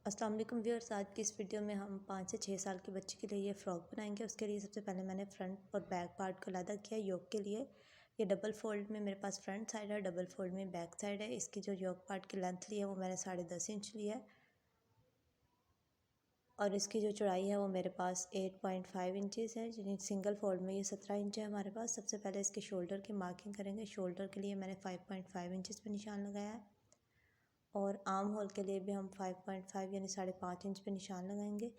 अस्सलाम वालेकुम व्यूअर्स। आज की इस वीडियो में हम 5 से 6 साल के बच्चे के लिए ये फ़्रॉक बनाएंगे। उसके लिए सबसे पहले मैंने फ्रंट और बैक पार्ट को अलग किया योक के लिए। ये डबल फोल्ड में मेरे पास फ्रंट साइड है, डबल फोल्ड में बैक साइड है। इसकी जो योक पार्ट की लेंथ ली है वो मैंने 10.5 इंच ली है और इसकी जो चौड़ाई है वो मेरे पास 8.5 इंचज़ है। यानी सिंगल फोल्ड में ये 17 इंच है हमारे पास। सबसे पहले इसके शोल्डर की मार्किंग करेंगे। शोल्डर के लिए मैंने 5.5 इंचज़ पे निशान लगाया है और आर्म होल के लिए भी हम 5.5 यानी 5.5 इंच पे निशान लगाएंगे।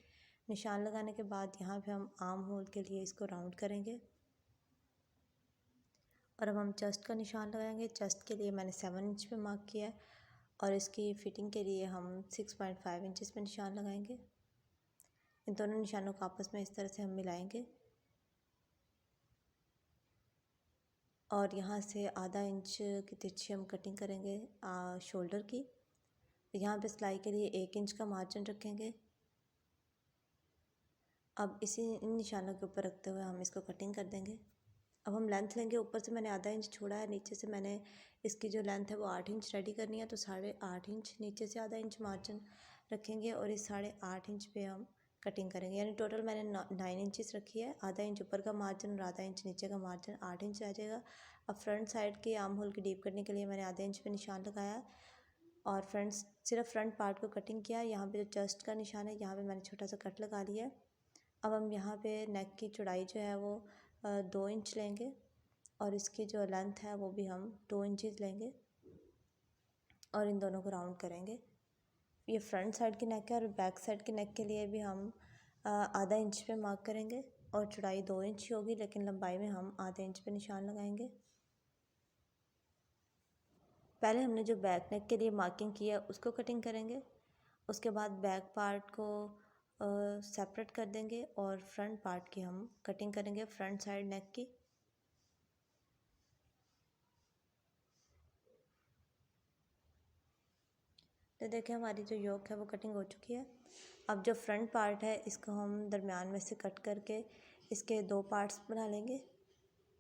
निशान लगाने के बाद यहाँ पे हम आर्म होल के लिए इसको राउंड करेंगे और अब हम चेस्ट का निशान लगाएंगे। चेस्ट के लिए मैंने 7 इंच पे मार्क किया है और इसकी फिटिंग के लिए हम 6.5 इंचज़ पे निशान लगाएंगे। इन दोनों निशानों को आपस में इस तरह से हम मिलाएंगे और यहाँ से आधा इंच की तिरछी हम कटिंग करेंगे शोल्डर की। यहाँ पे सिलाई के लिए 1 इंच का मार्जिन रखेंगे। अब इन निशानों के ऊपर रखते हुए हम इसको कटिंग कर देंगे। अब हम लेंथ लेंगे। ऊपर से मैंने आधा इंच छोड़ा है, नीचे से मैंने इसकी जो लेंथ है वो 8 इंच रेडी करनी है, तो 8.5 इंच नीचे से आधा इंच मार्जिन रखेंगे और इस 8.5 इंच पे हम कटिंग करेंगे। यानी टोटल मैंने 9 इंचज़ रखी है। आधा इंच ऊपर का मार्जिन और आधा इंच नीचे का मार्जिन 8 इंच आ जाएगा। अब फ्रंट साइड के आर्म होल की डीप करने के लिए मैंने आधे इंच पे निशान लगाया और सिर्फ फ्रंट पार्ट को कटिंग किया। यहाँ पे जो चेस्ट का निशान है यहाँ पे मैंने छोटा सा कट लगा लिया है। अब हम यहाँ पे नेक की चौड़ाई जो है वो 2 इंच लेंगे और इसकी जो लेंथ है वो भी हम 2 इंचज़ लेंगे और इन दोनों को राउंड करेंगे। ये फ्रंट साइड की नेक है और बैक साइड की नेक के लिए भी हम आधा इंच पे मार्क करेंगे और चौड़ाई 2 इंच ही होगी, लेकिन लंबाई में हम आधे इंच पे निशान लगाएंगे। पहले हमने जो बैक नेक के लिए मार्किंग की है उसको कटिंग करेंगे। उसके बाद बैक पार्ट को सेपरेट कर देंगे और फ्रंट पार्ट की हम कटिंग करेंगे फ्रंट साइड नेक की। तो देखिए हमारी जो योक है वो कटिंग हो चुकी है। अब जो फ्रंट पार्ट है इसको हम दरमियान में से कट करके इसके 2 पार्ट्स बना लेंगे,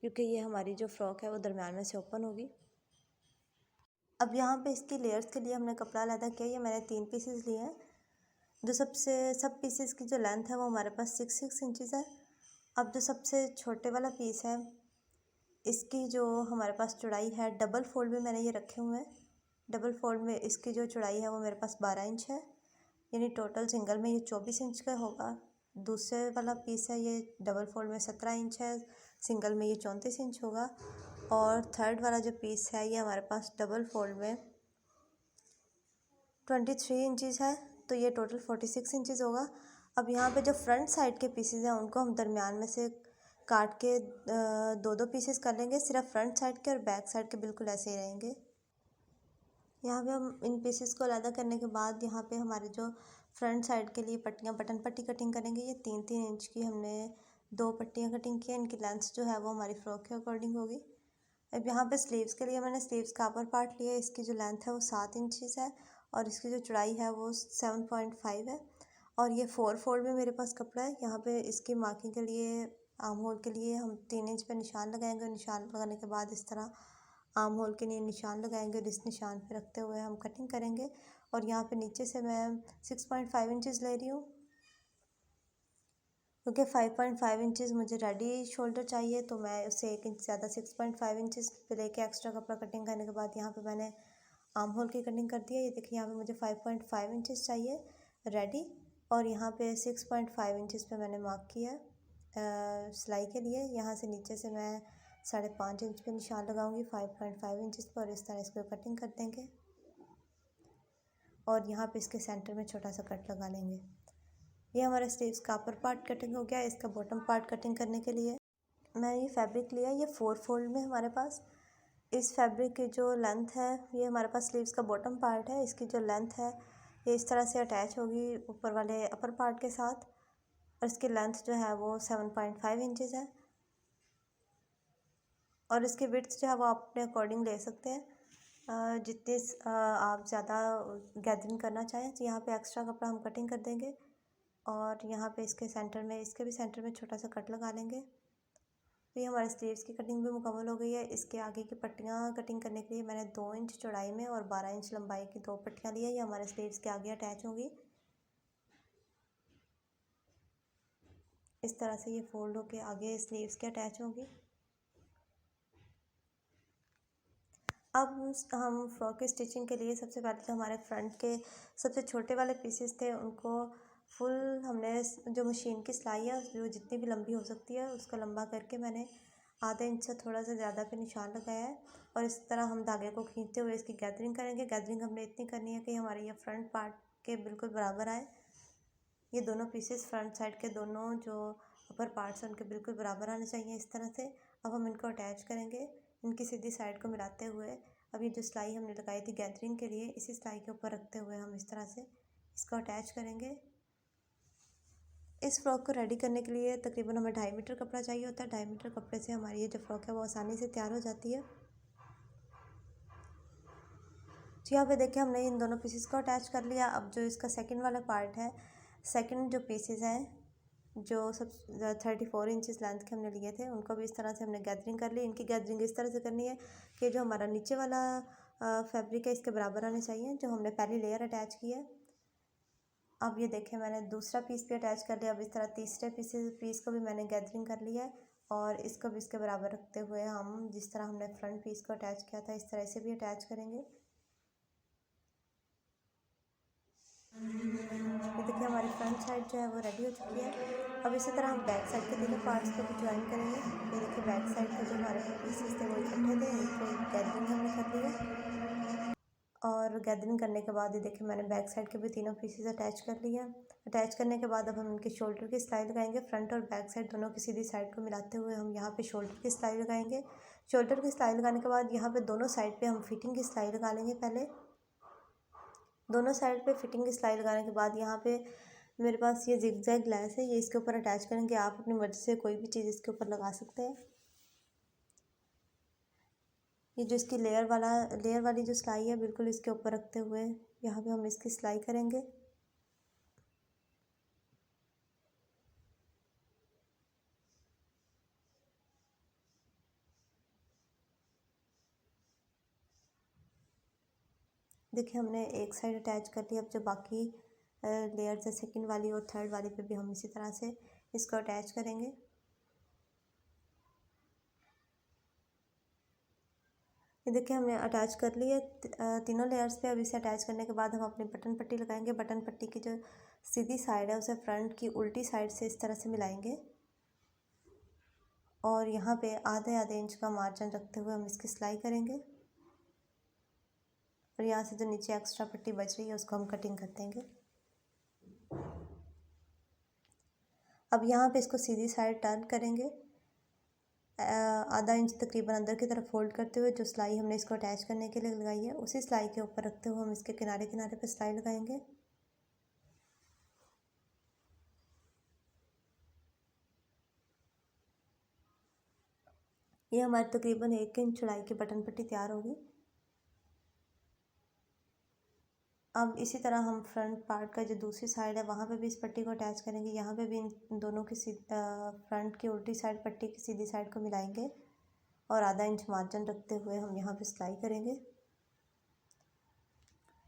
क्योंकि ये हमारी जो फ्रॉक है वो दरमियान में से ओपन होगी। अब यहाँ पे इसकी लेयर्स के लिए हमने कपड़ा अलग किया। ये मैंने 3 पीसेस लिए हैं। जो सब पीसेस की जो लेंथ है वो हमारे पास 6 इंचज़ है। अब जो सबसे छोटे वाला पीस है इसकी जो हमारे पास चौड़ाई है, डबल फोल्ड में मैंने ये रखे हुए हैं। डबल फोल्ड में इसकी जो चौड़ाई है वो मेरे पास 12 इंच है, यानी टोटल सिंगल में ये 24 इंच का होगा। दूसरे वाला पीस है ये डबल फोल्ड में 17 इंच है, सिंगल में ये 34 इंच होगा। और थर्ड वाला जो पीस है ये हमारे पास डबल फोल्ड में 23 इंचज़ है, तो ये टोटल 46 इंचज़ होगा। अब यहाँ पे जो फ्रंट साइड के पीसेस हैं उनको हम दरमियान में से काट के 2-2 पीसेस कर लेंगे। सिर्फ फ्रंट साइड के और बैक साइड के बिल्कुल ऐसे ही रहेंगे। यहाँ पे हम इन पीसेस को अलग करने के बाद यहाँ पे हमारे जो फ्रंट साइड के लिए पट्टियाँ बटन पट्टी कटिंग करेंगे। ये 3-3 इंच की हमने 2 पट्टियाँ कटिंग की हैं। इनकी लेंथ जो है वो हमारी फ्रॉक के अकॉर्डिंग होगी। अब यहाँ पे स्लीव्स के लिए मैंने स्लीव्स का अपर पार्ट लिया है। इसकी जो लेंथ है वो 7 इंचज़ है और इसकी जो चौड़ाई है वो 7.5 है और ये 4 फोल्ड में मेरे पास कपड़ा है। यहाँ पे इसकी मार्किंग के लिए आर्म होल के लिए हम 3 इंच पे निशान लगाएंगे। निशान लगाने के बाद इस तरह आर्म होल के लिए निशान लगाएंगे और इस निशान पे रखते हुए हम कटिंग करेंगे। और यहाँ पे नीचे से मैं 6.5 इंचज़ ले रही हूँ, क्योंकि 5.5 इंचज़ मुझे रेडी शोल्डर चाहिए, तो मैं उससे 1 इंच ज़्यादा 6.5 इंचज़ पे लेके एक्स्ट्रा कपड़ा कटिंग करने के बाद यहाँ पे मैंने आर्म होल की कटिंग कर दी है। ये देखिए यहाँ पे मुझे 5.5 इंचज़ चाहिए रेडी और यहाँ पे 6.5 इंचज़ पे मैंने मार्क किया सिलाई के लिए। यहाँ से नीचे से मैं 5.5 इंच पे निशान लगाऊंगी 5.5 इंचज़ पर और इस तरह इसको कटिंग कर देंगे और यहाँ पे इसके सेंटर में छोटा सा कट लगा लेंगे। ये हमारा स्लीव्स का अपर पार्ट कटिंग हो गया। इसका बॉटम पार्ट कटिंग करने के लिए मैंने ये फैब्रिक लिया। ये 4 फोल्ड में हमारे पास इस फैब्रिक की जो लेंथ है ये हमारे पास स्लीव्स का बॉटम पार्ट है। इसकी जो लेंथ है ये इस तरह से अटैच होगी ऊपर वाले अपर पार्ट के साथ और इसकी लेंथ जो है वो 7.5 इंचज़ है और इसकी विड्थ जो है वो आप अपने अकॉर्डिंग ले सकते हैं, जितनी आप ज़्यादा गैदरिंग करना चाहें। तो यहाँ पे एक्स्ट्रा कपड़ा हम कटिंग कर देंगे और यहाँ पे इसके भी सेंटर में छोटा सा कट लगा लेंगे। तो ये हमारे स्लीव्स की कटिंग भी मुकम्मल हो गई है। इसके आगे की पट्टियाँ कटिंग करने के लिए मैंने 2 इंच चौड़ाई में और 12 इंच लंबाई की 2 पट्टियाँ ली है। ये हमारे स्लीव्स के आगे अटैच होंगी। इस तरह से ये फोल्ड होके आगे स्लीव्स के अटैच होगी। अब हम फ्रॉक की स्टिचिंग के लिए सबसे पहले तो हमारे फ्रंट के सबसे छोटे वाले पीसेस थे उनको फुल हमने जो मशीन की सिलाई है जो जितनी भी लंबी हो सकती है उसको लंबा करके मैंने आधे इंच से थोड़ा सा ज़्यादा पे निशान लगाया है। और इस तरह हम धागे को खींचते हुए इसकी गैदरिंग करेंगे। गैदरिंग हमने इतनी करनी है कि हमारे ये फ्रंट पार्ट के बिल्कुल बराबर आए। ये दोनों पीसेस फ्रंट साइड के दोनों जो अपर पार्ट्स हैं उनके बिल्कुल बराबर आने चाहिए इस तरह से। अब हम इनको अटैच करेंगे इनकी सीधी साइड को मिलाते हुए। अब ये जो सिलाई हमने लगाई थी गैदरिंग के लिए इसी सिलाई के ऊपर रखते हुए हम इस तरह से इसको अटैच करेंगे। इस फ्रॉक को रेडी करने के लिए तकरीबन हमें 2.5 मीटर कपड़ा चाहिए होता है। 2.5 मीटर कपड़े से हमारी ये जो फ्रॉक है वो आसानी से तैयार हो जाती है। तो यहाँ पे देखिए हमने इन दोनों पीसेस को अटैच कर लिया। अब जो इसका सेकंड वाला पार्ट है, सेकंड जो पीसेस हैं जो सब 34 इंचेस लेंथ के हमने लिए थे उनको भी इस तरह से हमने गैदरिंग कर ली। इनकी गैदरिंग इस तरह से करनी है कि जो हमारा नीचे वाला फैब्रिक है इसके बराबर आने चाहिए जो हमने पहली लेयर अटैच की है। अब ये देखें मैंने दूसरा पीस भी अटैच कर लिया। अब इस तरह तीसरे पीस को भी मैंने गैदरिंग कर लिया है और इसको भी इसके बराबर रखते हुए हम जिस तरह हमने फ्रंट पीस को अटैच किया था इस तरह से भी अटैच करेंगे। ये देखिए हमारी फ्रंट साइड जो है वो रेडी हो चुकी है। अब इसी तरह हम बैक साइड के तीनों पार्ट्स को भी ज्वाइन करेंगे। ये देखिए बैक साइड के जो हमारे पीसेस थे वो इकट्ठे थे, इनको गैदरिंग हमने कर लिया। और गैदरिंग करने के बाद ये देखिए मैंने बैक साइड के भी तीनों पीसेस अटैच कर लिए। अटैच करने के बाद अब हम इनके शोल्डर की सिलाई लगाएंगे। फ्रंट और बैक साइड दोनों की सीधी साइड को मिलाते हुए हम यहाँ पे शोल्डर की सिलाई लगाएंगे। शोल्डर की सिलाई लगाने के बाद यहाँ पे दोनों साइड पे हम फिटिंग की सिलाई लगा लेंगे। पहले दोनों साइड पे फिटिंग की सिलाई लगाने के बाद यहाँ पे मेरे पास ये जिगजैग लेस है, ये इसके ऊपर अटैच करेंगे। आप अपनी मर्ज़ी से कोई भी चीज़ इसके ऊपर लगा सकते हैं। ये जो इसकी लेयर वाली जो सिलाई है बिल्कुल इसके ऊपर रखते हुए यहाँ पे हम इसकी सिलाई करेंगे। देखिए हमने एक साइड अटैच कर लिया। अब जो बाकी लेयर्स है सेकंड वाली और थर्ड वाली पे भी हम इसी तरह से इसको अटैच करेंगे। ये देखिए हमने अटैच कर लिया तीनों लेयर्स पे। अब इसे अटैच करने के बाद हम अपनी बटन पट्टी लगाएंगे। बटन पट्टी की जो सीधी साइड है उसे फ्रंट की उल्टी साइड से इस तरह से मिलाएंगे और यहाँ पे आधे आधे इंच का मार्जिन रखते हुए हम इसकी सिलाई करेंगे। और यहाँ से जो नीचे एक्स्ट्रा पट्टी बच रही है उसको हम कटिंग कर देंगे। अब यहाँ पे इसको सीधी साइड टर्न करेंगे। आधा इंच तकरीबन अंदर की तरफ फोल्ड करते हुए जो सिलाई हमने इसको अटैच करने के लिए लगाई है उसी सिलाई के ऊपर रखते हुए हम इसके किनारे किनारे पे सिलाई लगाएंगे। ये हमारी तकरीबन 1 इंच चौड़ाई की बटन पट्टी तैयार होगी। अब इसी तरह हम फ्रंट पार्ट का जो दूसरी साइड है वहाँ पे भी इस पट्टी को अटैच करेंगे। यहाँ पे भी इन दोनों की फ्रंट की उल्टी साइड पट्टी की सीधी साइड को मिलाएंगे और आधा इंच मार्जिन रखते हुए हम यहाँ पे सिलाई करेंगे।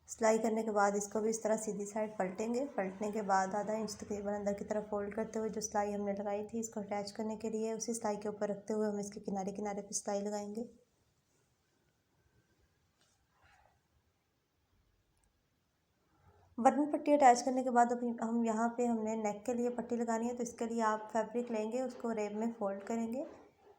सिलाई करने के बाद इसको भी इस तरह सीधी साइड पलटेंगे। पलटने के बाद आधा इंच तकरीबन अंदर की तरफ फोल्ड करते हुए जो सिलाई हमने लगाई थी इसको अटैच करने के लिए उसी सिलाई के ऊपर रखते हुए हम इसके किनारे किनारे पे सिलाई लगाएंगे। बटन पट्टी अटैच करने के बाद अब हम यहाँ पे हमने नेक के लिए पट्टी लगानी है तो इसके लिए आप फैब्रिक लेंगे उसको रेब में फ़ोल्ड करेंगे।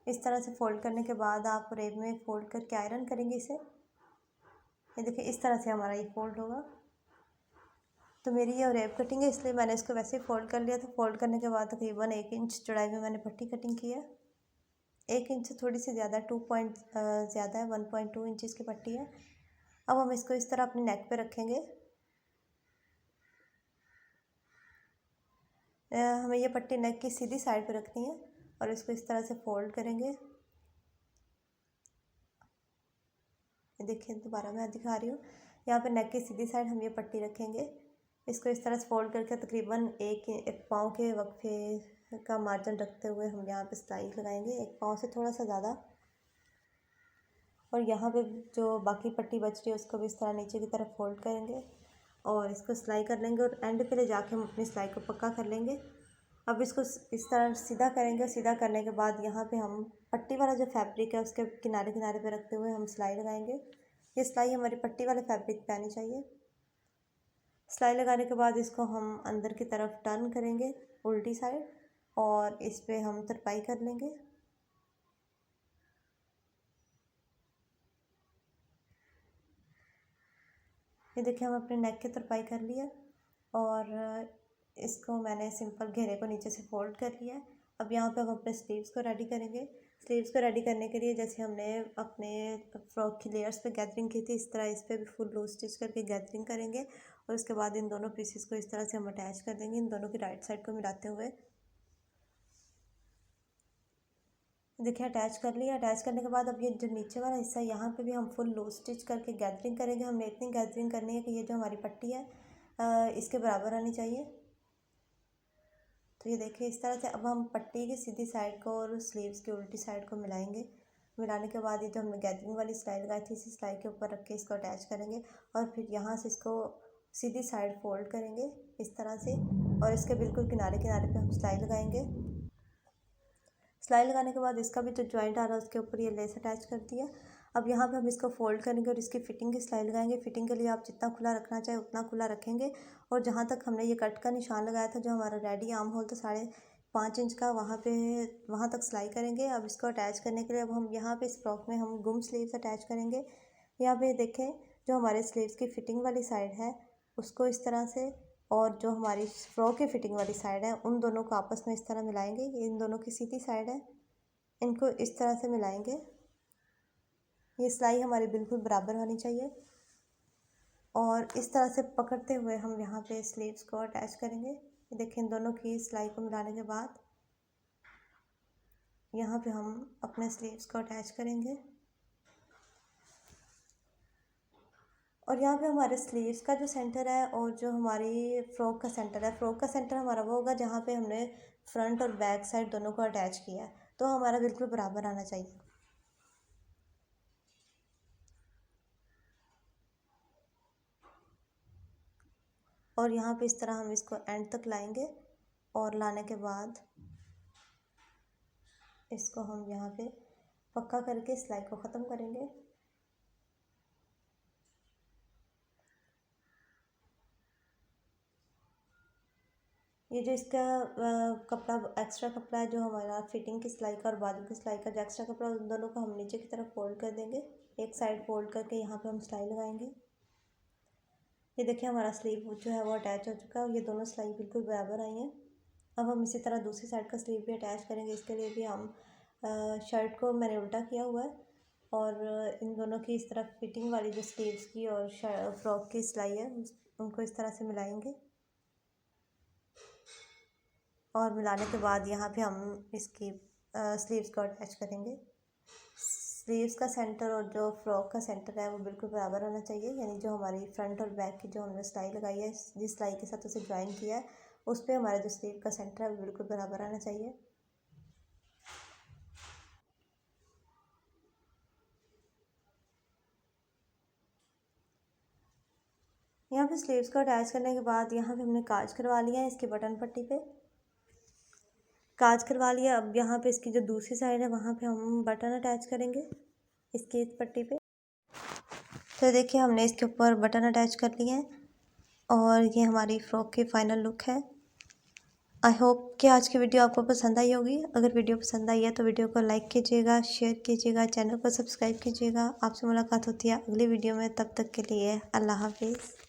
इस तरह से फ़ोल्ड करने के बाद आप रेब में फ़ोल्ड करके आयरन करेंगे इसे। ये देखिए इस तरह से हमारा ये फ़ोल्ड होगा। तो मेरी ये रेब कटिंग है इसलिए मैंने इसको वैसे ही फ़ोल्ड कर लिया था। फ़ोल्ड करने के बाद तकरीबन 1 इंच चौड़ाई में मैंने पट्टी कटिंग की है। 1 इंच से थोड़ी सी ज़्यादा ज़्यादा है, 1.2 इंचज़ की पट्टी है। अब हम इसको इस तरह अपनी नेक पे रखेंगे। हमें ये पट्टी नेक की सीधी साइड पे रखनी है और इसको इस तरह से फ़ोल्ड करेंगे। ये देखिए दोबारा मैं दिखा रही हूँ। यहाँ पे नेक की सीधी साइड हम ये पट्टी रखेंगे। इसको इस तरह से फ़ोल्ड करके तकरीबन एक पाँव के वक्फे का मार्जिन रखते हुए हम यहाँ पे सिलाई लगाएंगे, एक पाँव से थोड़ा सा ज़्यादा। और यहाँ पे जो बाकी पट्टी बच रही है उसको भी इस तरह नीचे की तरफ फोल्ड करेंगे और इसको सिलाई कर लेंगे और एंड पे ले जाके हम अपनी सिलाई को पक्का कर लेंगे। अब इसको इस तरह सीधा करेंगे। सीधा करने के बाद यहाँ पे हम पट्टी वाला जो फैब्रिक है उसके किनारे किनारे पे रखते हुए हम सिलाई लगाएंगे। ये सिलाई हमारी पट्टी वाले फैब्रिक पे आनी चाहिए। सिलाई लगाने के बाद इसको हम अंदर की तरफ टर्न करेंगे उल्टी साइड, और इस पे हम तरपाई कर लेंगे। ये देखिए हम अपने नेक की तरपाई कर लिया, और इसको मैंने सिंपल घेरे को नीचे से फोल्ड कर लिया है। अब यहाँ पे हम अपने स्लीव्स को रेडी करेंगे। स्लीव्स को रेडी करने के लिए जैसे हमने अपने फ्रॉक की लेयर्स पे गैदरिंग की थी, इस तरह इस पर भी फुल लूज स्टिच करके गैदरिंग करेंगे, और उसके बाद इन दोनों पीसेस को इस तरह से हम अटैच कर देंगे, इन दोनों की राइट साइड को मिलाते हुए। देखिए अटैच कर लिया। अटैच करने के बाद अब ये जो नीचे वाला हिस्सा है यहाँ पे भी हम फुल लूज स्टिच करके गैदरिंग करेंगे। हमने इतनी गैदरिंग करनी है कि ये जो हमारी पट्टी है इसके बराबर आनी चाहिए। तो ये देखिए इस तरह से अब हम पट्टी की सीधी साइड को और स्लीव्स की उल्टी साइड को मिलाएंगे। मिलाने के बाद ये जो हमने गैदरिंग वाली सिलाई लगाई थी इसी सिलाई के ऊपर रख के इसको अटैच करेंगे, और फिर यहाँ से इसको सीधी साइड फोल्ड करेंगे इस तरह से, और इसके बिल्कुल किनारे किनारे पे हम सिलाई लगाएंगे। सिलाई लगाने के बाद इसका भी जो जॉइंट आ रहा है उसके ऊपर ये लेस अटैच कर दिया। अब यहाँ पे हम इसको फोल्ड करेंगे और इसकी फिटिंग की सिलाई लगाएंगे। फिटिंग के लिए आप जितना खुला रखना चाहे उतना खुला रखेंगे, और जहाँ तक हमने ये कट का निशान लगाया था जो हमारा रेडी आर्म होल था 5.5 इंच का, वहाँ तक सिलाई करेंगे। अब इसको अटैच करने के लिए अब हम यहाँ पे इस फ्रॉक में हम गुम स्लीव्स अटैच करेंगे। यहाँ पे देखें जो हमारे स्लीव्स की फिटिंग वाली साइड है उसको इस तरह से, और जो हमारी फ्रॉक की फिटिंग वाली साइड है उन दोनों को आपस में इस तरह मिलाएंगे। ये इन दोनों की सीधी साइड है, इनको इस तरह से मिलाएंगे। ये सिलाई हमारी बिल्कुल बराबर होनी चाहिए, और इस तरह से पकड़ते हुए हम यहाँ पे स्लीव्स को अटैच करेंगे। ये देखिए इन दोनों की सिलाई को मिलाने के बाद यहाँ पे हम अपने स्लीव्स को अटैच करेंगे, और यहाँ पे हमारे स्लीव्स का जो सेंटर है और जो हमारी फ्रॉक का सेंटर है, फ्रॉक का सेंटर हमारा वो होगा जहाँ पे हमने फ्रंट और बैक साइड दोनों को अटैच किया है, तो हमारा बिल्कुल बराबर आना चाहिए। और यहाँ पे इस तरह हम इसको एंड तक लाएंगे, और लाने के बाद इसको हम यहाँ पे पक्का करके सिलाई को ख़त्म करेंगे। ये जो इसका कपड़ा एक्स्ट्रा कपड़ा है जो हमारा फिटिंग की सिलाई का और बाजू की सिलाई का जो एक्स्ट्रा कपड़ा उन दोनों को हम नीचे की तरफ फोल्ड कर देंगे। एक साइड फोल्ड करके यहाँ पे हम सिलाई लगाएंगे। ये देखिए हमारा स्लीव जो है वो अटैच हो चुका है, और ये दोनों सिलाई बिल्कुल बराबर आई हैं। अब हम इसी तरह दूसरी साइड का स्लीव भी अटैच करेंगे। इसके लिए भी हम शर्ट को मैंने उल्टा किया हुआ है, और इन दोनों की इस तरफ फिटिंग वाली जो स्लीव्स की और फ्रॉक की सिलाई है उनको इस तरह से मिलाएंगे, और मिलाने के बाद यहाँ पे हम इसकी स्लीव्स को अटैच करेंगे। स्लीव्स का सेंटर और जो फ्रॉक का सेंटर है वो बिल्कुल बराबर होना चाहिए, यानी जो हमारी फ्रंट और बैक की जो हमने सिलाई लगाई है जिस सिलाई के साथ उसे ज्वाइन किया है उस पर हमारा जो स्लीव का सेंटर है वो बिल्कुल बराबर आना चाहिए। यहाँ पे स्लीव्स को अटैच करने के बाद यहाँ पे हमने काज करवा लिया है इसकी बटन पट्टी पे, काज करवा लिया। अब यहाँ पे इसकी जो दूसरी साइड है वहाँ पे हम बटन अटैच करेंगे इसकी इस पट्टी पे। तो देखिए हमने इसके ऊपर बटन अटैच कर लिए हैं, और ये हमारी फ्रॉक की फ़ाइनल लुक है। आई होप कि आज की वीडियो आपको पसंद आई होगी। अगर वीडियो पसंद आई है तो वीडियो को लाइक कीजिएगा, शेयर कीजिएगा, चैनल को सब्सक्राइब कीजिएगा। आपसे मुलाकात होती है अगली वीडियो में, तब तक के लिए अल्लाह हाफिज़।